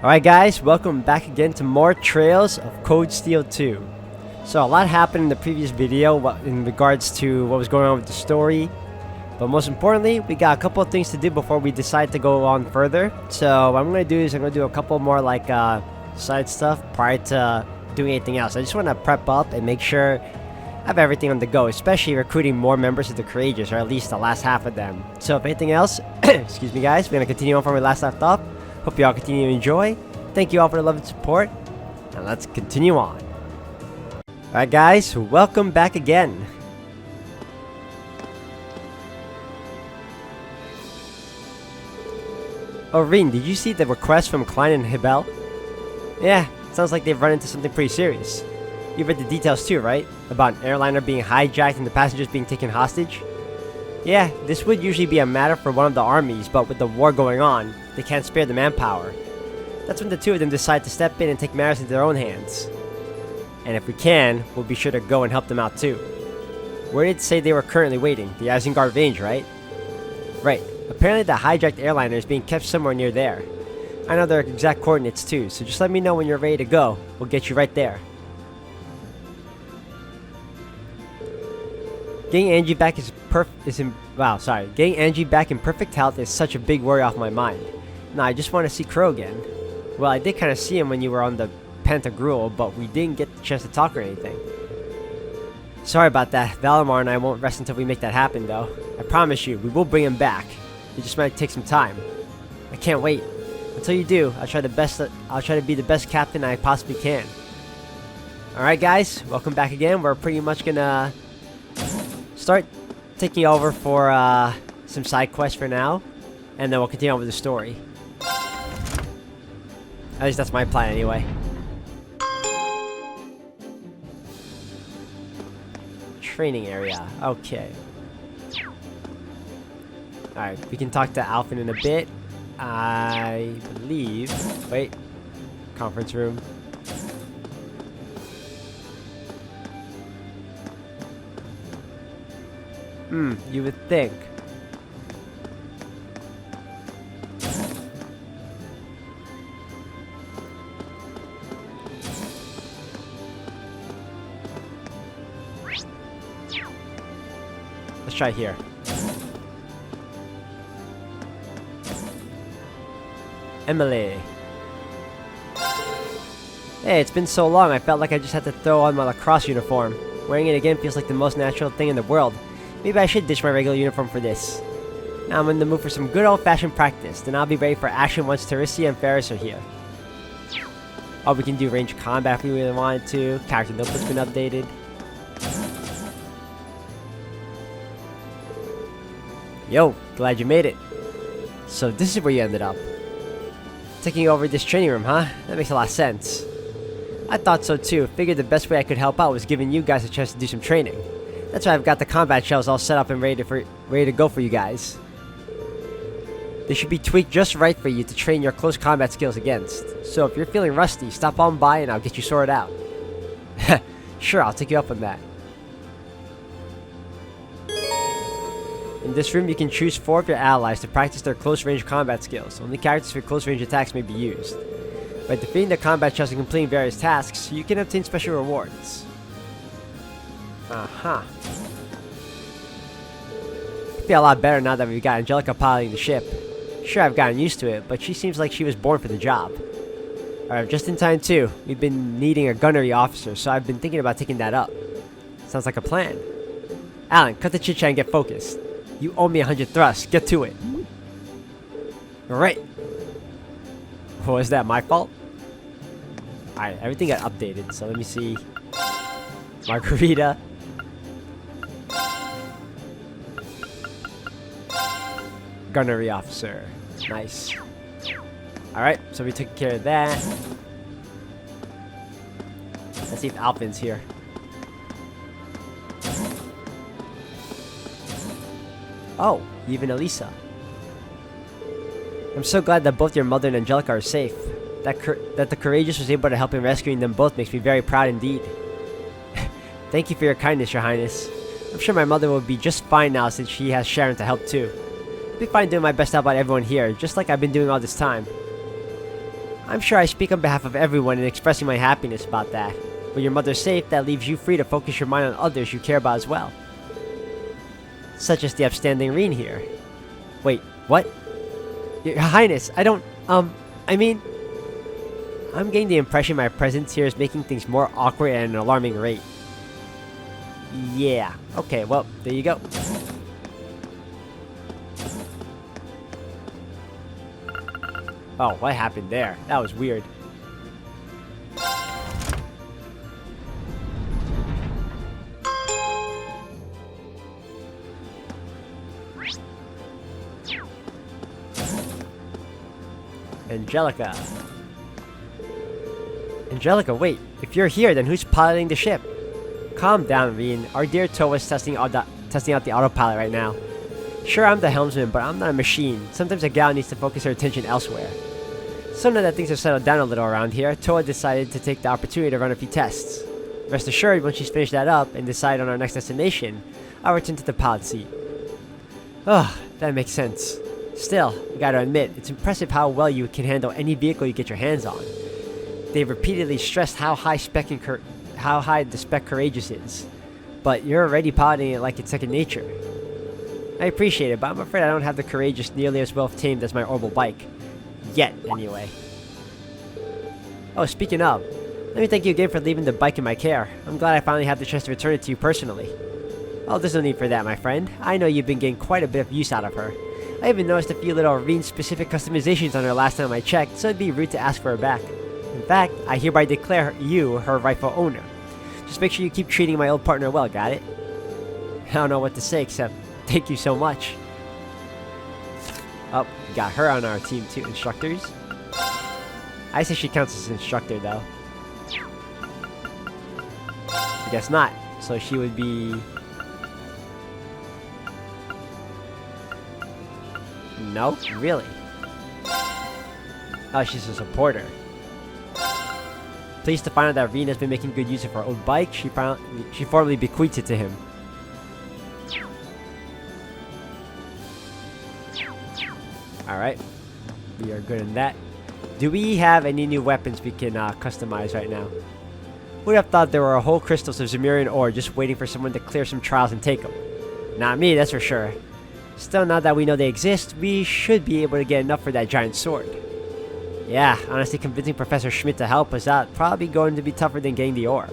Alright guys, welcome back again to more Trails of Cold Steel 2. So a lot happened in the previous video in regards to what was going on with the story. But most importantly, we got a couple of things to do before we decide to go on further. So what I'm going to do is I'm going to do a couple more like side stuff prior to doing anything else. I just want to prep up and make sure I have everything on the go, especially recruiting more members of the Courageous, or at least the last half of them. So if anything else, excuse me guys, we're going to continue on from where we last left off. Hope you all continue to enjoy. Thank you all for the love and support. And let's continue on. Alright guys, welcome back again. Oh Reen, did you see the request from Klein and Hebel? Yeah, sounds like they've run into something pretty serious. You read the details too, right? About an airliner being hijacked and the passengers being taken hostage? Yeah, this would usually be a matter for one of the armies, but with the war going on, they can't spare the manpower. That's when the two of them decide to step in and take matters into their own hands. And if we can, we'll be sure to go and help them out too. Where did it say they were currently waiting? The Isengard Range, right? Right. Apparently the hijacked airliner is being kept somewhere near there. I know their exact coordinates too, so just let me know when you're ready to go. We'll get you right there. Getting Angie back Getting Angie back in perfect health is such a big worry off my mind. Nah, I just want to see Crow again. Well, I did kind of see him when you were on the Pantagruel, but we didn't get the chance to talk or anything. Sorry about that. Valimar and I won't rest until we make that happen, though. I promise you, we will bring him back. It just might take some time. I can't wait. Until you do, I'll try to be the best captain I possibly can. Alright guys, welcome back again. We're pretty much gonna start taking over for some side quests for now, and then we'll continue on with the story. At least that's my plan anyway. Training area. Okay. Alright, we can talk to Alphen in a bit. I believe... Wait. Conference room. You would think. Let's try here. Emily. Hey, it's been so long, I felt like I just had to throw on my lacrosse uniform. Wearing it again feels like the most natural thing in the world. Maybe I should ditch my regular uniform for this. Now I'm in the mood for some good old-fashioned practice, then I'll be ready for action once Teresia and Ferris are here. Oh, we can do range combat if we really wanted to. Character notebook's been updated. Yo, glad you made it. So this is where you ended up. Taking over this training room, huh? That makes a lot of sense. I thought so too. Figured the best way I could help out was giving you guys a chance to do some training. That's why I've got the combat shells all set up and ready to go for you guys. They should be tweaked just right for you to train your close combat skills against. So if you're feeling rusty, stop on by and I'll get you sorted out. Sure, I'll take you up on that. In this room, you can choose 4 of your allies to practice their close-range combat skills. Only characters with close-range attacks may be used. By defeating the combat shells and completing various tasks, you can obtain special rewards. Feel a lot better now that we've got Angelica piloting the ship. Sure, I've gotten used to it, but she seems like she was born for the job. Alright, just in time too. We've been needing a gunnery officer, so I've been thinking about taking that up. Sounds like a plan. Alan, cut the chit-chat and get focused. You owe me 100 thrusts. Get to it. Alright. Was that my fault? Alright, everything got updated, so let me see. Margarita. Gunnery officer. Nice. Alright, so we took care of that. Let's see if Alphen's here. Oh, even Elisa. I'm so glad that both your mother and Angelica are safe. That the Courageous was able to help in rescuing them both makes me very proud indeed. Thank you for your kindness, Your Highness. I'm sure my mother will be just fine now since she has Sharon to help too. I'll be fine doing my best to help out everyone here, just like I've been doing all this time. I'm sure I speak on behalf of everyone in expressing my happiness about that. When your mother's safe, that leaves you free to focus your mind on others you care about as well. Such as the upstanding Reen here. Wait, what? Your Highness, I don't, I mean... I'm getting the impression my presence here is making things more awkward at an alarming rate. Yeah, okay, well, there you go. Oh, what happened there? That was weird. Angelica. Angelica, wait. If you're here, then who's piloting the ship? Calm down, Reen. Our dear Toa's testing out the autopilot right now. Sure, I'm the helmsman, but I'm not a machine. Sometimes a gal needs to focus her attention elsewhere. So now that things have settled down a little around here, Toa decided to take the opportunity to run a few tests. Rest assured, once she's finished that up and decide on our next destination, I'll return to the pilot seat. Oh, that makes sense. Still, I gotta admit, it's impressive how well you can handle any vehicle you get your hands on. They've repeatedly stressed how high the spec Courageous is, but you're already piloting it like it's second nature. I appreciate it, but I'm afraid I don't have the Courageous nearly as well tamed as my orbital bike. Yet, anyway. Oh, speaking of, let me thank you again for leaving the bike in my care. I'm glad I finally have the chance to return it to you personally. Oh, there's no need for that, my friend. I know you've been getting quite a bit of use out of her. I even noticed a few little Reen-specific customizations on her last time I checked, so it'd be rude to ask for her back. In fact, I hereby declare you her rightful owner. Just make sure you keep treating my old partner well, got it? I don't know what to say except thank you so much. Oh, we got her on our team too, instructors. I say she counts as instructor though. I guess not. So she would be... No? Really? Oh, she's a supporter. Pleased to find out that Reen has been making good use of her own bike, she formally bequeathed it to him. Alright. We are good in that. Do we have any new weapons we can customize right now? Who'd have thought there were a whole crystals of Zemurian ore just waiting for someone to clear some trials and take them? Not me, that's for sure. Still, now that we know they exist, we should be able to get enough for that giant sword. Yeah, honestly, convincing Professor Schmidt to help us out probably going to be tougher than getting the ore.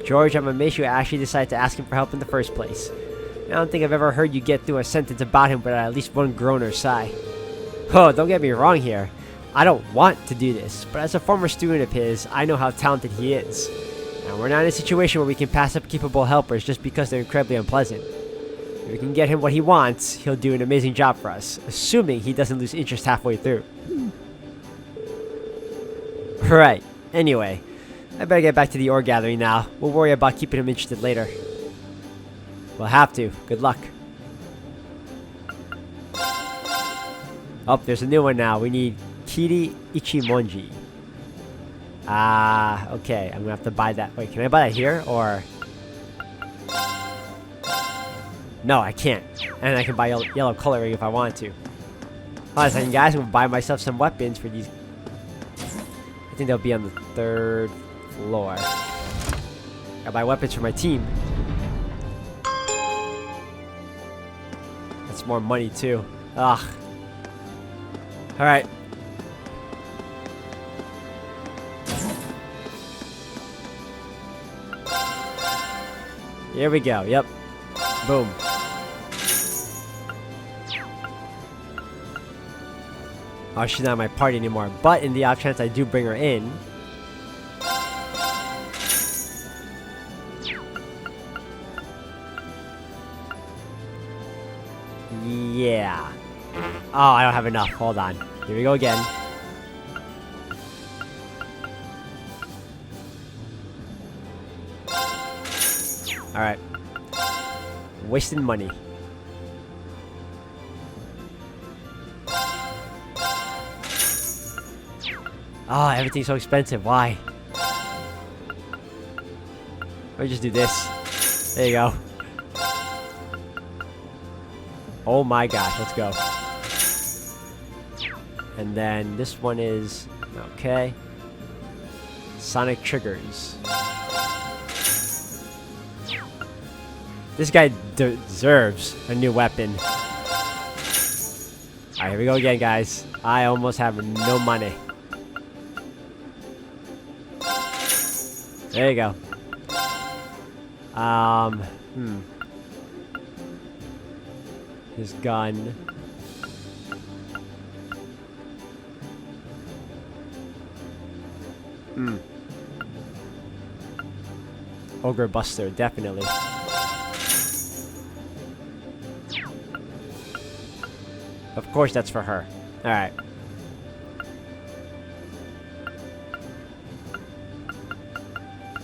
George, I'm amazed you actually decided to ask him for help in the first place. I don't think I've ever heard you get through a sentence about him without at least one groan or sigh. Oh, don't get me wrong here. I don't want to do this, but as a former student of his, I know how talented he is. And we're not in a situation where we can pass up capable helpers just because they're incredibly unpleasant. If we can get him what he wants, he'll do an amazing job for us, assuming he doesn't lose interest halfway through. Right, anyway, I better get back to the ore gathering now. We'll worry about keeping him interested later. We'll have to. Good luck. Oh, there's a new one now. We need Kiri Ichimonji. Okay, I'm gonna have to buy that. Wait, can I buy that here, or... No, I can't. And I can buy yellow coloring if I want to. Hold on a second, guys. I'm gonna buy myself some weapons for these. I think they'll be on the 3rd floor. Gotta buy weapons for my team. That's more money, too. Ugh. Alright. Here we go. Yep. Boom. Oh, she's not in my party anymore. But in the off chance I do bring her in. Yeah. Oh, I don't have enough. Hold on. Here we go again. Alright. Wasting money. Oh, everything's so expensive. Why? Let me just do this. There you go. Oh my gosh, let's go. And then this one is Okay. Sonic triggers. This guy deserves a new weapon. Alright, here we go again, guys. I almost have no money. There you go. His gun. Ogre Buster, definitely. Of course that's for her. Alright.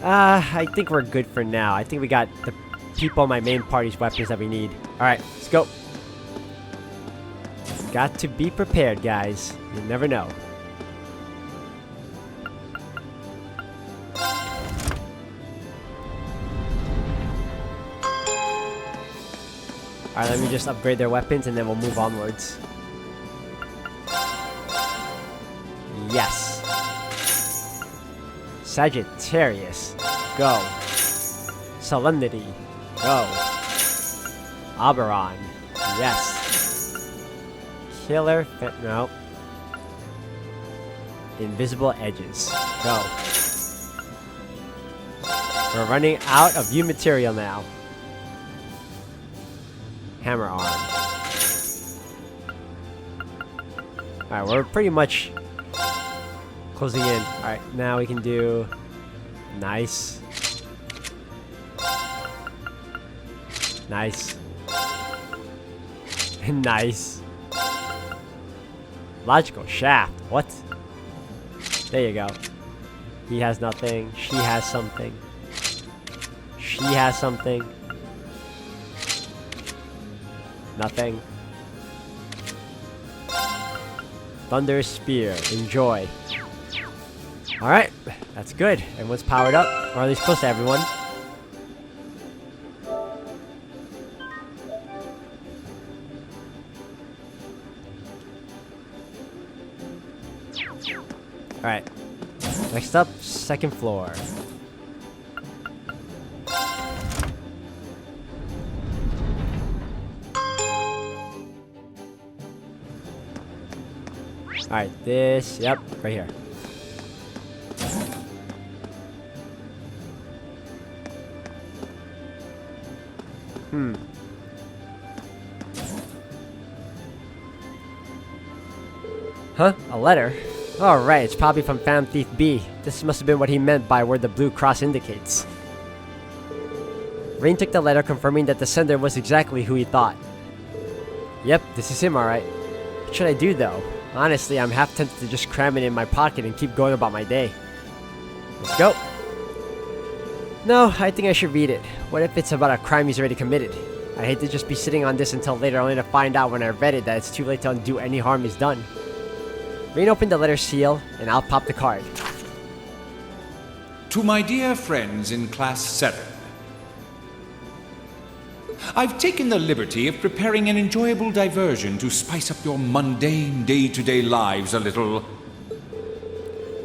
I think we're good for now. I think we got the people in my main party's weapons that we need. Alright, let's go. Got to be prepared, guys. You never know. Alright, let me just upgrade their weapons and then we'll move onwards. Yes. Sagittarius. Go. Solemnity. Go. Oberon. Yes. Killer. No. Invisible edges. Go. We're running out of new material now. Hammer arm. Alright, we're pretty much closing in. Alright, now we can do... Nice. Nice. Nice. Logical shaft. What? There you go. He has nothing. She has something. She has something. Nothing. Thunder Spear. Enjoy. Alright. That's good. Everyone's powered up. Or at least close to everyone. Alright. Next up, second floor. Alright, this, yep, right here. Huh? A letter? Oh, right, it's probably from Phantom Thief B. This must have been what he meant by where the blue cross indicates. Rain took the letter confirming that the sender was exactly who he thought. Yep, this is him, alright. What should I do, though? Honestly, I'm half tempted to just cram it in my pocket and keep going about my day. Let's go. No, I think I should read it. What if it's about a crime he's already committed? I hate to just be sitting on this until later only to find out when I read it that it's too late to undo any harm he's done. Rain opened the letter seal, and I'll pop the card. To my dear friends in Class 7. I've taken the liberty of preparing an enjoyable diversion to spice up your mundane day-to-day lives a little.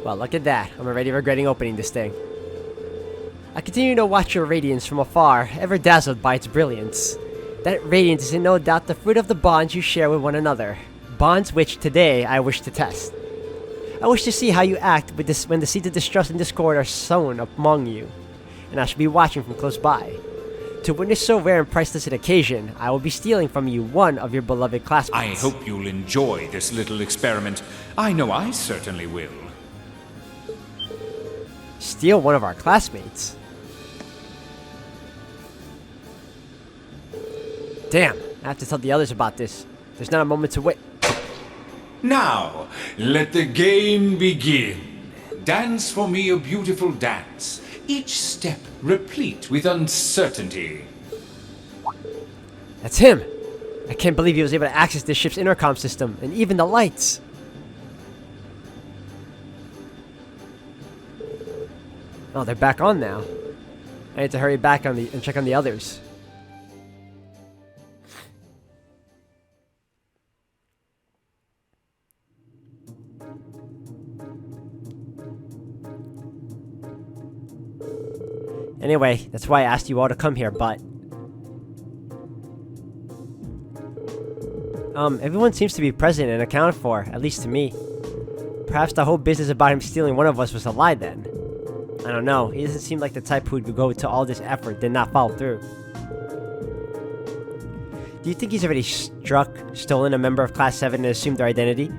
Well, look at that. I'm already regretting opening this thing. I continue to watch your radiance from afar, ever dazzled by its brilliance. That radiance is no doubt the fruit of the bonds you share with one another. Bonds which, today, I wish to test. I wish to see how you act with this when the seeds of distrust and discord are sown among you, and I shall be watching from close by. To witness so rare and priceless an occasion, I will be stealing from you one of your beloved classmates. I hope you'll enjoy this little experiment. I know I certainly will. Steal one of our classmates? Damn, I have to tell the others about this. There's not a moment to wait. Now, let the game begin. Dance for me a beautiful dance. Each step replete with uncertainty. That's him! I can't believe he was able to access this ship's intercom system, and even the lights! Oh, they're back on now. I need to hurry back and check on the others. Anyway, that's why I asked you all to come here, but... everyone seems to be present and accounted for, at least to me. Perhaps the whole business about him stealing one of us was a lie then. I don't know, he doesn't seem like the type who'd go to all this effort then not follow through. Do you think he's already stolen a member of Class 7 and assumed their identity?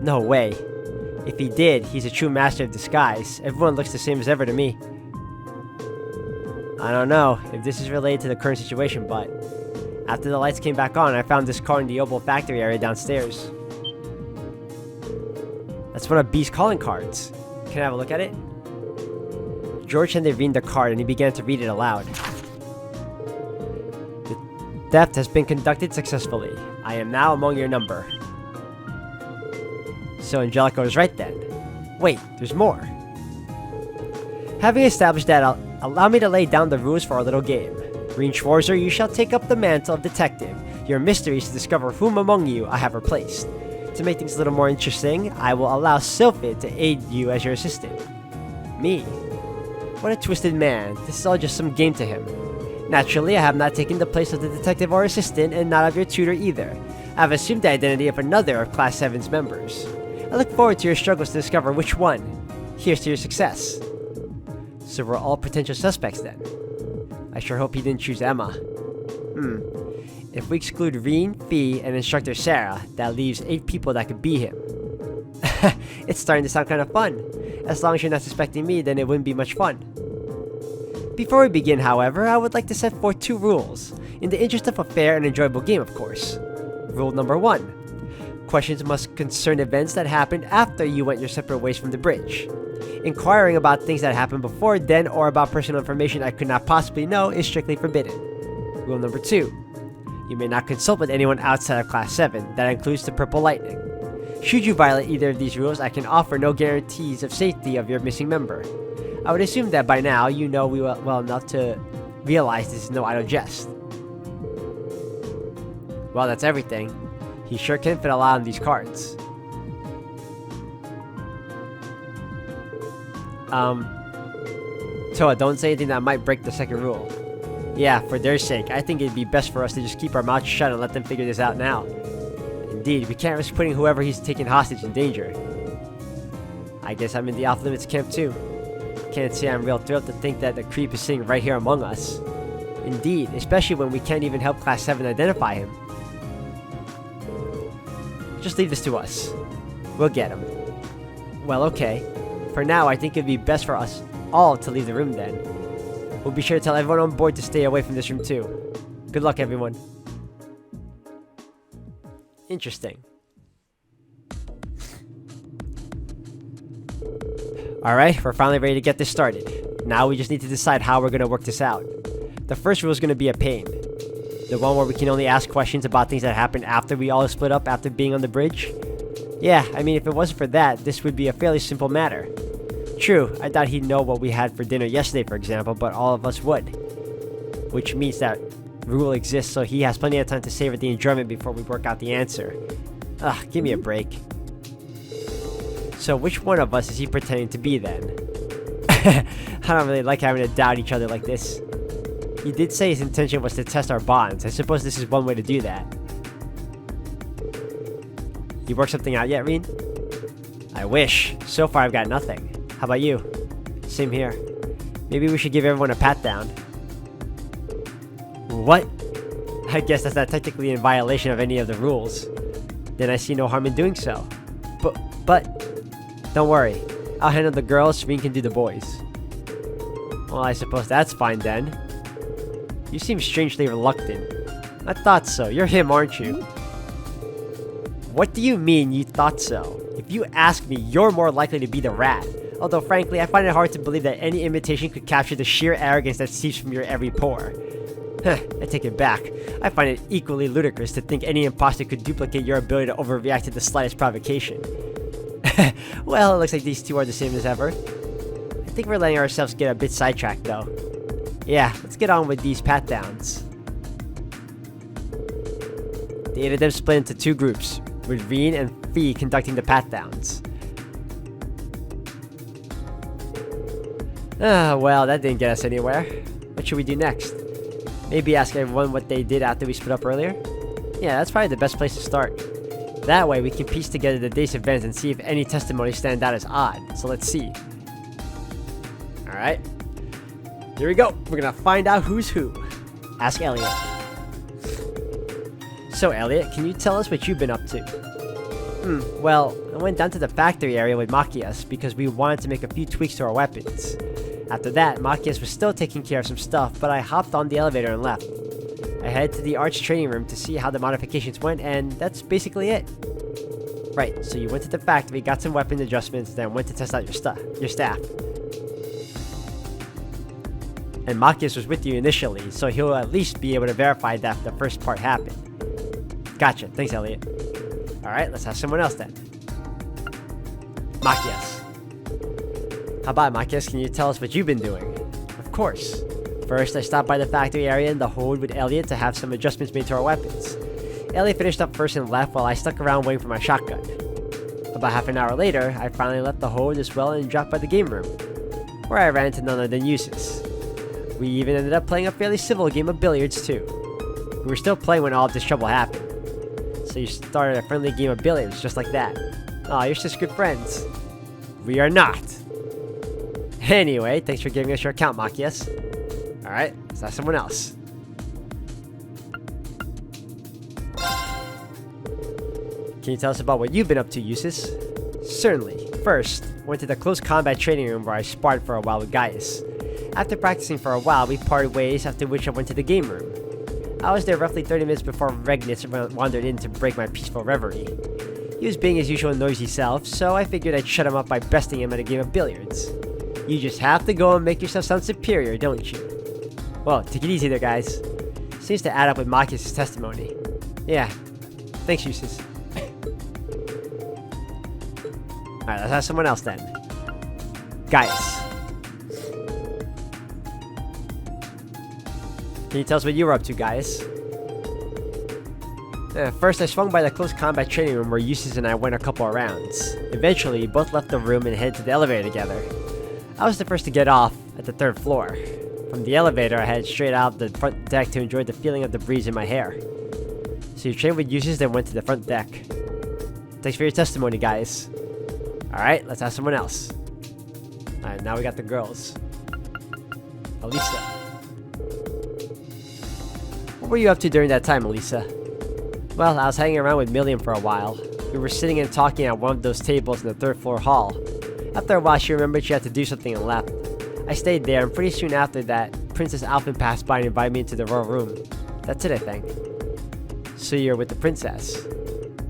No way. If he did, he's a true master of disguise. Everyone looks the same as ever to me. I don't know if this is related to the current situation, but after the lights came back on, I found this car in the Opal factory area downstairs. That's one of B's calling cards. Can I have a look at it? George handed Veen the card and he began to read it aloud. The theft has been conducted successfully. I am now among your number. So Angelica was right then. Wait, there's more. Having established that, allow me to lay down the rules for our little game. Green Schwarzer, you shall take up the mantle of detective. Your mystery is to discover whom among you I have replaced. To make things a little more interesting, I will allow Sylphid to aid you as your assistant. Me? What a twisted man. This is all just some game to him. Naturally, I have not taken the place of the detective or assistant, and not of your tutor either. I have assumed the identity of another of Class 7's members. I look forward to your struggles to discover which one. Here's to your success. So we're all potential suspects then. I sure hope he didn't choose Emma. If we exclude Reen, Fee, and Instructor Sarah, that leaves 8 people that could be him. It's starting to sound kind of fun. As long as you're not suspecting me, then it wouldn't be much fun. Before we begin, however, I would like to set forth 2 rules, in the interest of a fair and enjoyable game, of course. Rule number 1. Questions must concern events that happened after you went your separate ways from the bridge. Inquiring about things that happened before then or about personal information I could not possibly know is strictly forbidden. Rule number 2. You may not consult with anyone outside of Class 7, that includes the Purple Lightning. Should you violate either of these rules, I can offer no guarantees of safety of your missing member. I would assume that by now you know me well enough to realize this is no idle jest. Well, that's everything. He sure can fit a lot on these cards. Toa, don't say anything that might break the second rule. Yeah, for their sake, I think it'd be best for us to just keep our mouths shut and let them figure this out now. Indeed, we can't risk putting whoever he's taking hostage in danger. I guess I'm in the off-limits camp too. Can't say I'm real thrilled to think that the creep is sitting right here among us. Indeed, especially when we can't even help Class 7 identify him. Just leave this to us. We'll get him. Well, okay. For now, I think it'd be best for us all to leave the room then. We'll be sure to tell everyone on board to stay away from this room too. Good luck, everyone. Interesting. Alright, we're finally ready to get this started. Now we just need to decide how we're going to work this out. The first rule is going to be a pain. The one where we can only ask questions about things that happened after we all split up after being on the bridge. Yeah, I mean, if it wasn't for that, this would be a fairly simple matter. True, I doubt he'd know what we had for dinner yesterday, for example, but all of us would. Which means that rule exists so he has plenty of time to savor the enjoyment before we work out the answer. Ugh, give me a break. So which one of us is he pretending to be then? I don't really like having to doubt each other like this. He did say his intention was to test our bonds. I suppose this is one way to do that. You worked something out yet, Reen? I wish. So far I've got nothing. How about you? Same here. Maybe we should give everyone a pat down. What? I guess that's not technically in violation of any of the rules. Then I see no harm in doing so. But, don't worry. I'll handle the girls, Reen can do the boys. Well, I suppose that's fine then. You seem strangely reluctant. I thought so. You're him, aren't you? What do you mean, you thought so? If you ask me, you're more likely to be the rat. Although, frankly, I find it hard to believe that any imitation could capture the sheer arrogance that seeps from your every pore. I take it back. I find it equally ludicrous to think any imposter could duplicate your ability to overreact to the slightest provocation. Well, it looks like these two are the same as ever. I think we're letting ourselves get a bit sidetracked, though. Yeah, let's get on with these pat-downs. The 8 of them split into 2 groups, with Reen and Fee conducting the pat-downs. Well, that didn't get us anywhere. What should we do next? Maybe ask everyone what they did after we split up earlier? Yeah, that's probably the best place to start. That way, we can piece together the day's events and see if any testimonies stand out as odd. So let's see. Alright. Here we go. We're gonna find out who's who. Ask Elliot. So, Elliot, can you tell us what you've been up to? Well, I went down to the factory area with Machias because we wanted to make a few tweaks to our weapons. After that, Machias was still taking care of some stuff, but I hopped on the elevator and left. I headed to the Arch training room to see how the modifications went, and that's basically it. Right, so you went to the factory, got some weapon adjustments, then went to test out your staff. And Machias was with you initially, so he'll at least be able to verify that the first part happened. Gotcha, thanks Elliot. Alright, let's have someone else then. Machias. How about Machias, can you tell us what you've been doing? Of course. First, I stopped by the factory area in the hold with Elliot to have some adjustments made to our weapons. Elliot finished up first and left while I stuck around waiting for my shotgun. About half an hour later, I finally left the hold as well and dropped by the game room, where I ran into none other than Eustace. We even ended up playing a fairly civil game of billiards too. We were still playing when all of this trouble happened. So you started a friendly game of billiards just like that. Aw, you're just good friends. We are not. Anyway, thanks for giving us your account, Machias. Alright, let's ask someone else. Can you tell us about what you've been up to, Eustace? Certainly. First, went to the close combat training room where I sparred for a while with Gaius. After practicing for a while, we parted ways, after which I went to the game room. I was there roughly 30 minutes before Regnitz wandered in to break my peaceful reverie. He was being his usual noisy self, so I figured I'd shut him up by besting him at a game of billiards. You just have to go and make yourself sound superior, don't you? Well, take it easy there, guys. Seems to add up with Machias' testimony. Yeah. Thanks, Eustace. Alright, let's have someone else then. Gaius. Can you tell us what you were up to, Gaius? First, I swung by the close combat training room where Eustace and I went a couple of rounds. Eventually, we both left the room and headed to the elevator together. I was the first to get off at the 3rd floor. From the elevator, I headed straight out the front deck to enjoy the feeling of the breeze in my hair. So you trained with Eustace, then went to the front deck. Thanks for your testimony, guys. Alright, let's ask someone else. Alright, now we got the girls. Elisa. What were you up to during that time, Elisa? Well, I was hanging around with Milliam for a while. We were sitting and talking at one of those tables in the 3rd floor hall. After a while, she remembered she had to do something and left. I stayed there, and pretty soon after that, Princess Alphen passed by and invited me into the royal room. That's it, I think. So you're with the princess.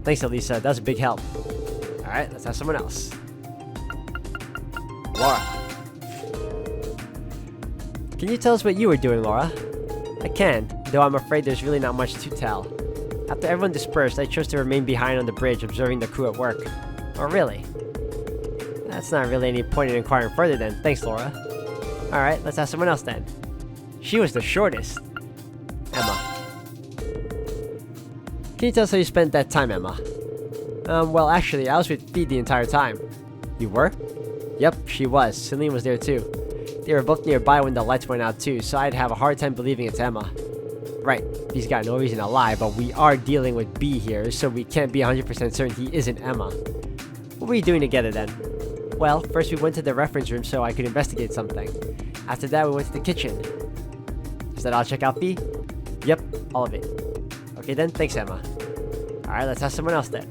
Thanks, Elisa. That was a big help. Alright, let's have someone else. Laura. Can you tell us what you were doing, Laura? I can, though I'm afraid there's really not much to tell. After everyone dispersed, I chose to remain behind on the bridge observing the crew at work. Oh, really? That's not really any point in inquiring further then. Thanks, Laura. Alright, let's ask someone else then. She was the shortest. Emma. Can you tell us how you spent that time, Emma? Well, actually, I was with Feed the entire time. You were? Yep, she was. Celine was there too. They were both nearby when the lights went out too, so I'd have a hard time believing it's Emma. Right, he's got no reason to lie, but we are dealing with B here, so we can't be 100% certain he isn't Emma. What were you doing together then? Well, first we went to the reference room so I could investigate something. After that, we went to the kitchen. Is that all check out, B? Yep, all of it. Okay then, thanks, Emma. Alright, let's ask someone else then.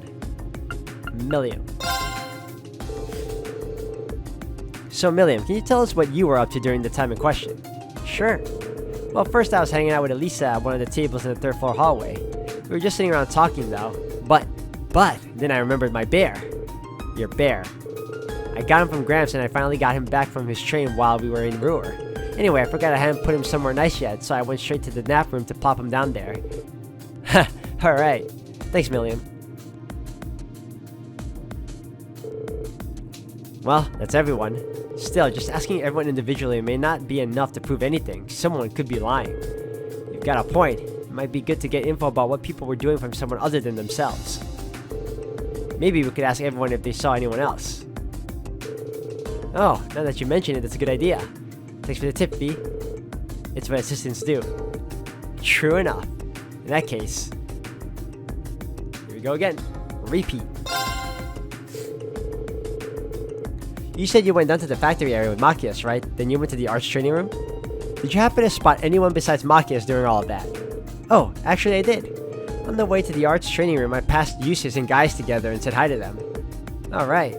Milliam. So, Milliam, can you tell us what you were up to during the time in question? Sure. Well, first I was hanging out with Elisa at one of the tables in the 3rd floor hallway. We were just sitting around talking though. But, then I remembered my bear. Your bear. I got him from Gramps and I finally got him back from his train while we were in Ruhr. Anyway, I forgot I hadn't put him somewhere nice yet, so I went straight to the nap room to plop him down there. Ha, alright. Thanks, Milliam. Well, that's everyone. Still, just asking everyone individually may not be enough to prove anything. Someone could be lying. You've got a point. It might be good to get info about what people were doing from someone other than themselves. Maybe we could ask everyone if they saw anyone else. Oh, now that you mention it, that's a good idea. Thanks for the tip, V. It's what assistants do. True enough. In that case, here we go again. Repeat. You said you went down to the factory area with Machias, right? Then you went to the arts training room? Did you happen to spot anyone besides Machias during all of that? Oh, actually I did. On the way to the arts training room, I passed Eustace and guys together and said hi to them. Alright.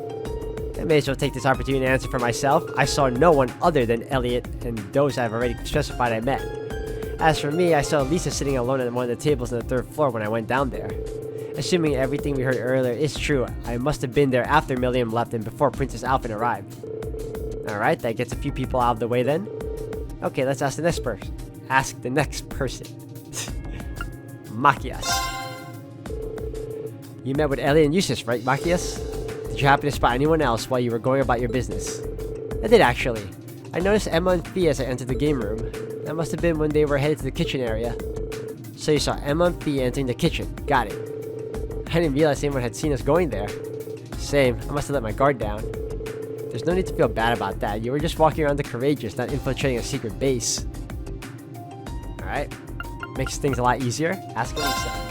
I may as well take this opportunity to answer for myself. I saw no one other than Elliot and those I've already specified I met. As for me, I saw Lisa sitting alone at one of the tables on the 3rd floor when I went down there. Assuming everything we heard earlier is true, I must have been there after Milliam left and before Princess Alphen arrived. Alright, that gets a few people out of the way then. Okay, let's ask the next person. Ask the next person. Machias. You met with Elliot and Eustace, right, Machias? Did you happen to spot anyone else while you were going about your business? I did actually. I noticed Emma and Fee as I entered the game room. That must have been when they were headed to the kitchen area. So you saw Emma and Fee entering the kitchen. Got it. I didn't realize anyone had seen us going there. Same. I must have let my guard down. There's no need to feel bad about that. You were just walking around the courageous, not infiltrating a secret base. Alright. Makes things a lot easier. Ask Lisa.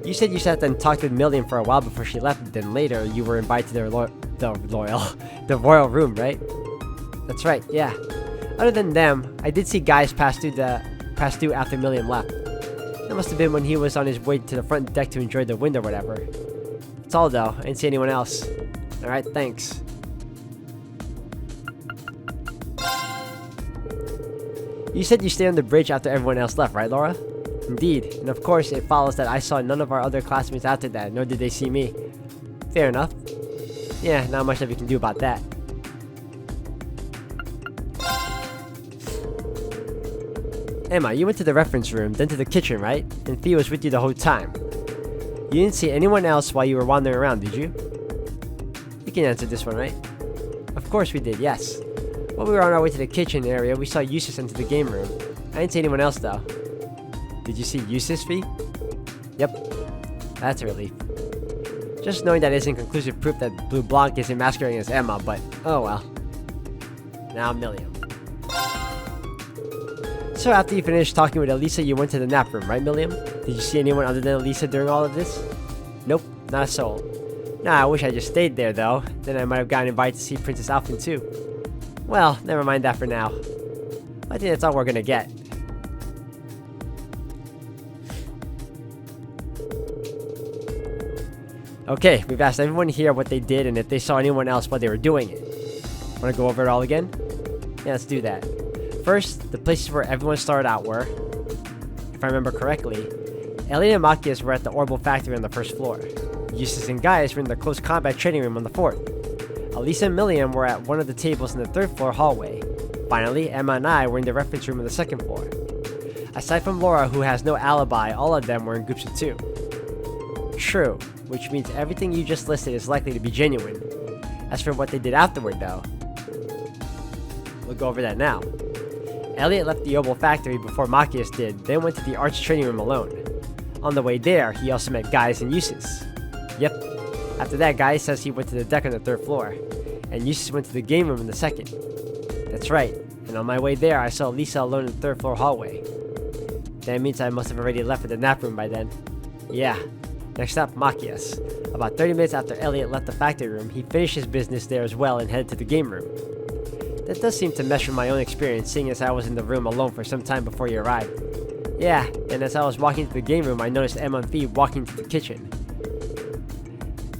You said you sat and talked with Milliam for a while before she left, then later you were invited to the royal room, right? That's right, yeah. Other than them, I did see guys pass through after Milliam left. That must have been when he was on his way to the front deck to enjoy the wind or whatever. That's all though, I didn't see anyone else. Alright, thanks. You said you stayed on the bridge after everyone else left, right, Laura? Indeed, and of course it follows that I saw none of our other classmates after that, nor did they see me. Fair enough. Yeah, not much that we can do about that. Emma, you went to the reference room, then to the kitchen, right? And Fee was with you the whole time. You didn't see anyone else while you were wandering around, did you? You can answer this one, right? Of course we did, yes. While we were on our way to the kitchen area, we saw Eustace enter the game room. I didn't see anyone else though. Did you see Eustace, Fee? Yep. That's a relief. Just knowing that isn't conclusive proof that Bleublanc isn't masquerading as Emma, but oh well. Now Milliam. So after you finished talking with Elisa, you went to the nap room, right, Milliam? Did you see anyone other than Elisa during all of this? Nope, not a soul. Nah, I wish I just stayed there though. Then I might have gotten invited to see Princess Alphen too. Well, never mind that for now. I think that's all we're gonna get. Okay, we've asked everyone here what they did and if they saw anyone else while they were doing it. Wanna go over it all again? Yeah, let's do that. First, the places where everyone started out were, if I remember correctly, Elliot and Machias were at the Orbital Factory on the 1st floor. Eustace and Gaius were in the close combat training room on the 4th. Elisa and Milliam were at one of the tables in the 3rd floor hallway. Finally, Emma and I were in the reference room on the 2nd floor. Aside from Laura, who has no alibi, all of them were in groups of 2. True, which means everything you just listed is likely to be genuine. As for what they did afterward, though, we'll go over that now. Elliot left the Orbital Factory before Machias did, then went to the arts training room alone. On the way there, he also met Gaius and Eustace. Yep. After that, Gaius says he went to the deck on the 3rd floor, and Eustace went to the game room in the 2nd. That's right, and on my way there, I saw Lisa alone in the 3rd floor hallway. That means I must have already left for the nap room by then. Yeah. Next up, Machias. About 30 minutes after Elliot left the factory room, he finished his business there as well and headed to the game room. That does seem to mesh with my own experience, seeing as I was in the room alone for some time before you arrived. Yeah, and as I was walking to the game room, I noticed Emma and Fee walking to the kitchen.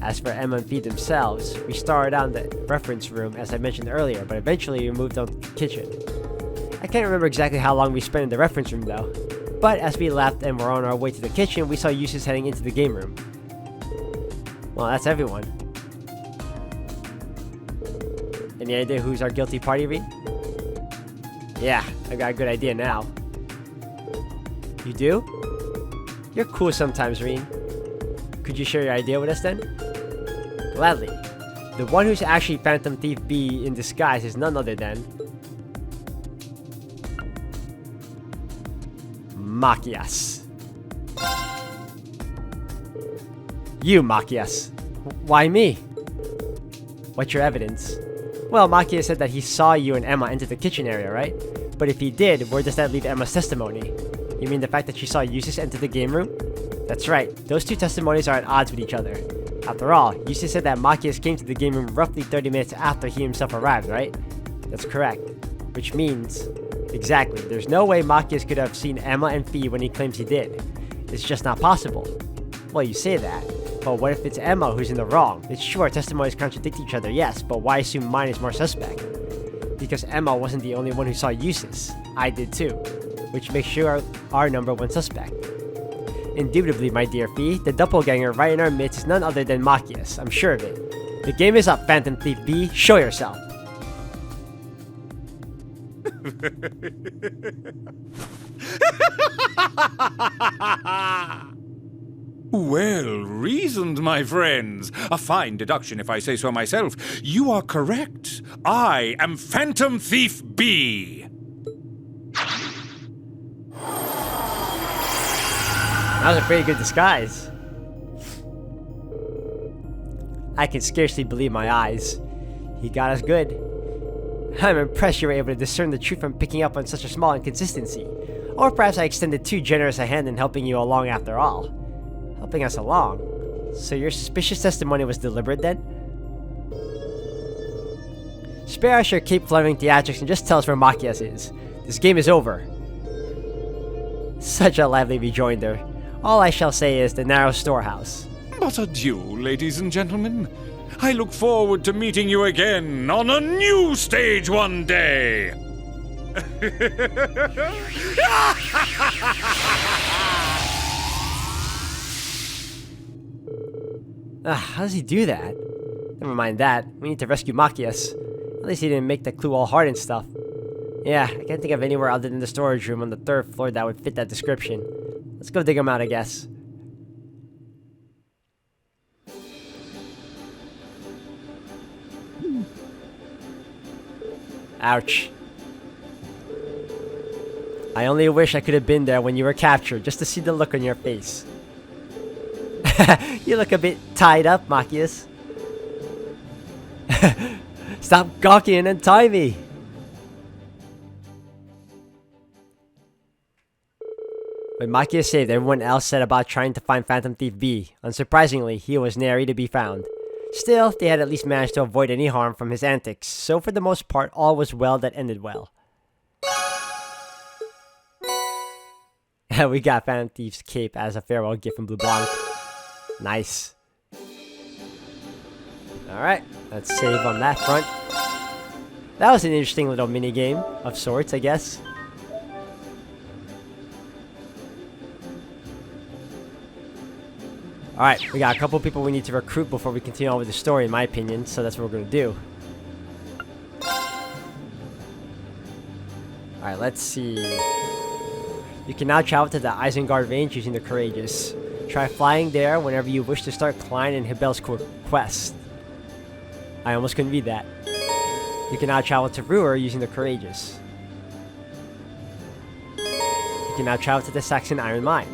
As for Emma and Fee themselves, we started out in the reference room as I mentioned earlier, but eventually we moved on to the kitchen. I can't remember exactly how long we spent in the reference room though, but as we left and were on our way to the kitchen, we saw Eustace heading into the game room. Well, that's everyone. Any idea who's our guilty party, Reed? Yeah, I got a good idea now. You do? You're cool sometimes, Reed. Could you share your idea with us then? Gladly. The one who's actually Phantom Thief B in disguise is none other than Machias. You, Machias. Why me? What's your evidence? Well, Makia said that he saw you and Emma enter the kitchen area, right? But if he did, where does that leave Emma's testimony? You mean the fact that she saw Eustace enter the game room? That's right, those two testimonies are at odds with each other. After all, Eustace said that Macias came to the game room roughly 30 minutes after he himself arrived, right? That's correct. Which means... Exactly, there's no way Macias could have seen Emma and Fee when he claims he did. It's just not possible. Well, you say that, but what if it's Emma who's in the wrong? It's true our testimonies contradict each other, yes, but why assume mine is more suspect? Because Emma wasn't the only one who saw Eustace. I did too, which makes you our number one suspect. Indubitably, my dear Fee, the doppelganger right in our midst is none other than Macias, I'm sure of it. The game is up, Phantom Thief B, show yourself! Well reasoned, my friends. A fine deduction, if I say so myself. You are correct. I am Phantom Thief B. That was a pretty good disguise. I can scarcely believe my eyes. He got us good. I'm impressed you were able to discern the truth from picking up on such a small inconsistency. Or perhaps I extended too generous a hand in helping you along after all. Helping us along? So your suspicious testimony was deliberate then? Spare us your cape fluttering theatrics and just tell us where Macias is. This game is over. Such a lively rejoinder. All I shall say is the narrow storehouse. But adieu, ladies and gentlemen. I look forward to meeting you again on a new stage one day. How does he do that? Never mind that. We need to rescue Macias. At least he didn't make the clue all hard and stuff. Yeah, I can't think of anywhere other than the storage room on the 3rd floor that would fit that description. Let's go dig him out, I guess. Ouch. I only wish I could have been there when you were captured, just to see the look on your face. You look a bit tied up, Macias. Stop gawking and untie me! When Macias saved, everyone else set about trying to find Phantom Thief B. Unsurprisingly, he was nary to be found. Still, they had at least managed to avoid any harm from his antics, so for the most part, all was well that ended well. We got Phantom Thief's cape as a farewell gift from Bleublanc. Nice. Alright, let's save on that front. That was an interesting little mini-game of sorts, I guess. Alright, we got a couple people we need to recruit before we continue on with the story, in my opinion, so that's what we're going to do. Alright, let's see. You can now travel to the Isengard range using the Courageous. Try flying there whenever you wish to start Klein and Hibel's quest. I almost couldn't read that. You can now travel to Ruhr using the Courageous. You can now travel to the Saxon Iron Mine.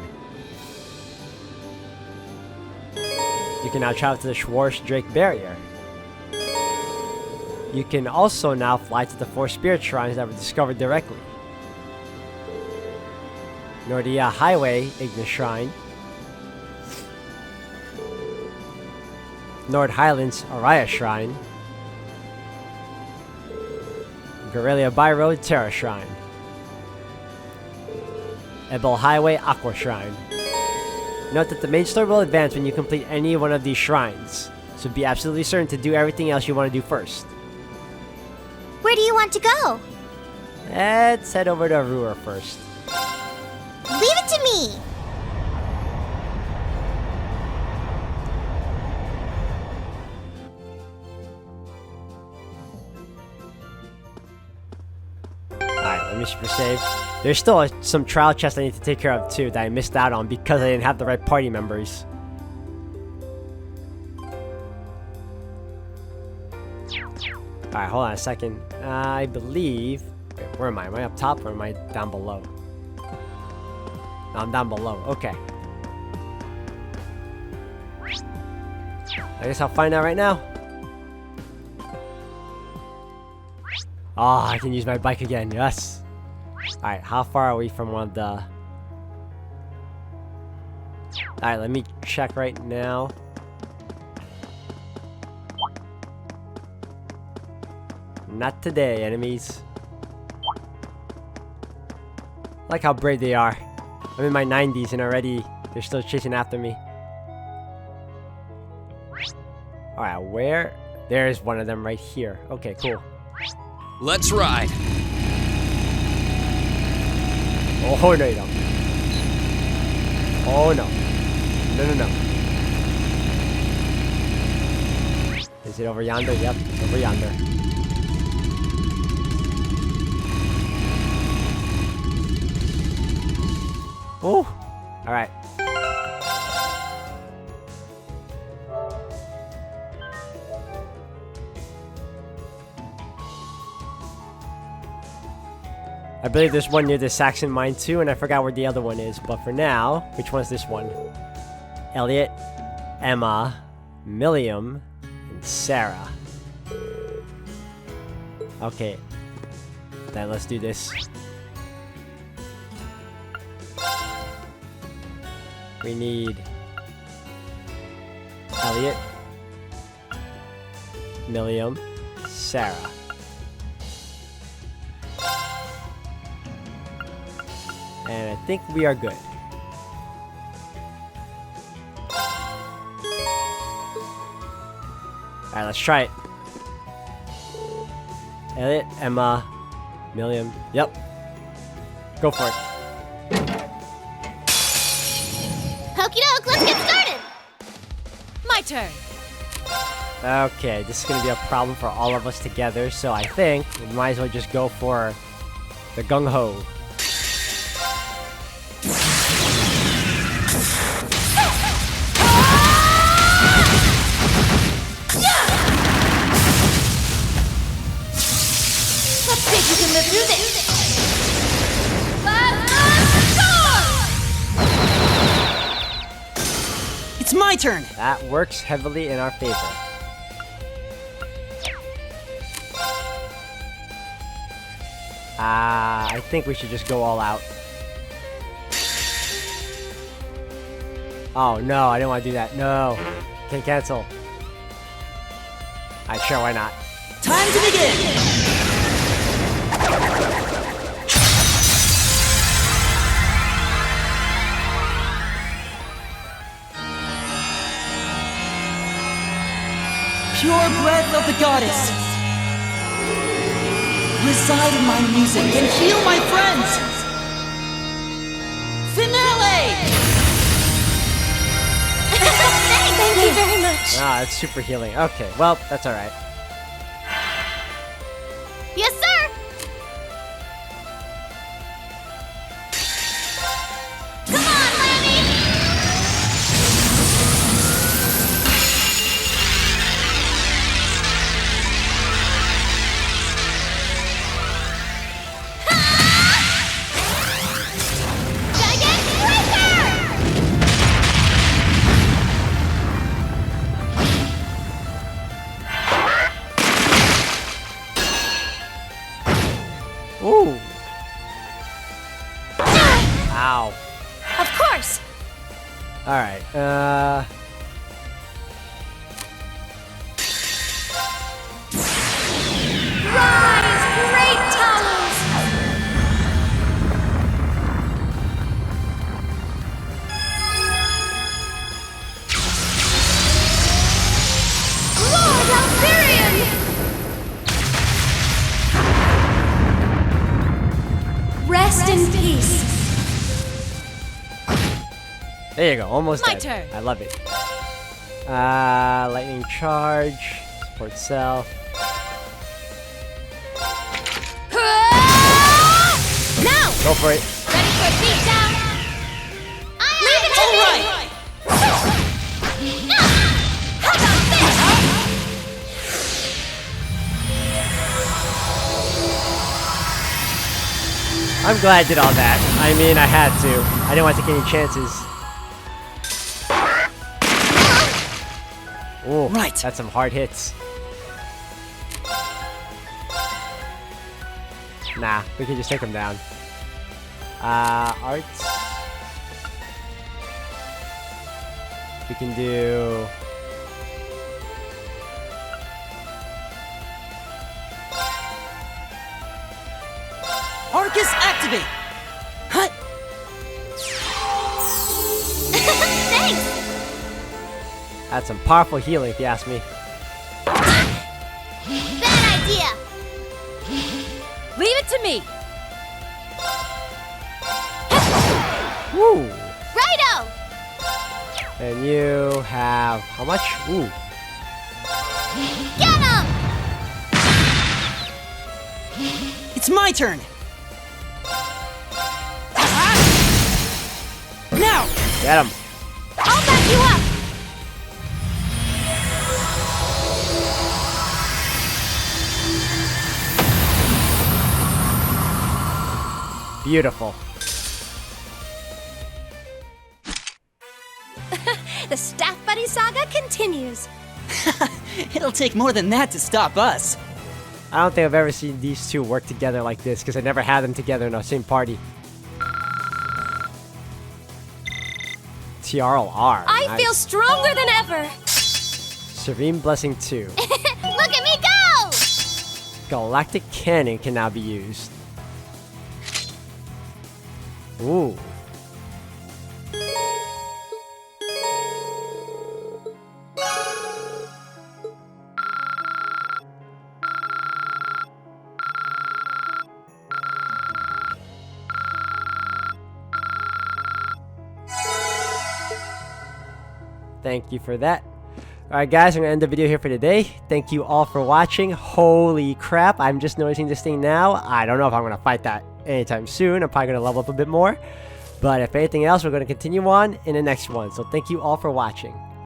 You can now travel to the Schwarz Drake Barrier. You can also now fly to the 4 spirit shrines that were discovered directly. Nordia Highway Ignis Shrine. Nord Highlands Araya Shrine. Gorelia Byroad Terra Shrine. Ebel Highway Aqua Shrine. Note that the main story will advance when you complete any one of these shrines, so be absolutely certain to do everything else you want to do first. Where do you want to go? Let's head over to Ruhr first. Leave it to me! Alright, let me save. There's still some trial chests I need to take care of too that I missed out on because I didn't have the right party members. Alright, hold on a second. I believe... Wait, where am I? Am I up top or am I down below? No, I'm down below. Okay. I guess I'll find out right now. Oh, I can use my bike again. Yes. Alright, how far are we from one of the... Alright, let me check right now. Not today, enemies. I like how brave they are. I'm in my 90s and already they're still chasing after me. Alright, where? There's one of them right here. Okay, cool. Let's ride. Oh, no, you don't. Oh, no. No, no, no. Is it over yonder? Yep, it's over yonder. Oh! Alright. I believe there's one near the Saxon mine too, and I forgot where the other one is. But for now, which one's this one? Elliot, Emma, Milliam, and Sarah. Okay. Then let's do this. We need Elliot, Milliam, Sarah. And I think we are good. Alright, let's try it. Elliot, Emma, Milliam. Yep. Go for it. Okie doke, let's get started! My turn. Okay, this is gonna be a problem for all of us together, so I think we might as well just go for the gung-ho. Let's see if you can live through this. It's my turn. That works heavily in our favor. I think we should just go all out. Oh no, I didn't want to do that. No. Can't cancel. Alright, sure, why not? Time to begin. Pure breath of the goddess. Reside in my music and heal my friends. Finale! Thank you very much. Ah, it's super healing. Okay, well, that's alright. Yes, sir! Come on, Lammy! Ooh. Ow. Of course. Alright, Rise, great towers. Lord Alfarian. Rest in peace. there you go, almost My dead. turn. I love it. Lightning charge, support self. Now, Go for it. ready for a beat down? Leave it to me. How about this? I'm glad I did all that. I mean, I had to. I didn't want to take any chances. Ooh, Right. that's some hard hits. Nah, we can just take him down. Arts. We can do... Arcus activate! Hut! Thanks! That's some powerful healing, if you ask me. Bad idea! Leave it to me. Woo! Righto! And you have... how much? Ooh. Get him! It's my turn! Now! Get him! I'll back you up! Beautiful. The Staff Buddy saga continues. It'll take more than that to stop us. I don't think I've ever seen these two work together like this, because I never had them together in the same party. TRLR. I nice. feel stronger than ever. Serene Blessing 2. Look at me go! Galactic Cannon can now be used. Ooh. Thank you for that. Alright guys, I'm going to end the video here for today. Thank you all for watching. Holy crap, I'm just noticing this thing now. I don't know if I'm going to fight that anytime soon. I'm probably going to level up a bit more. But if anything else, we're going to continue on in the next one. So thank you all for watching.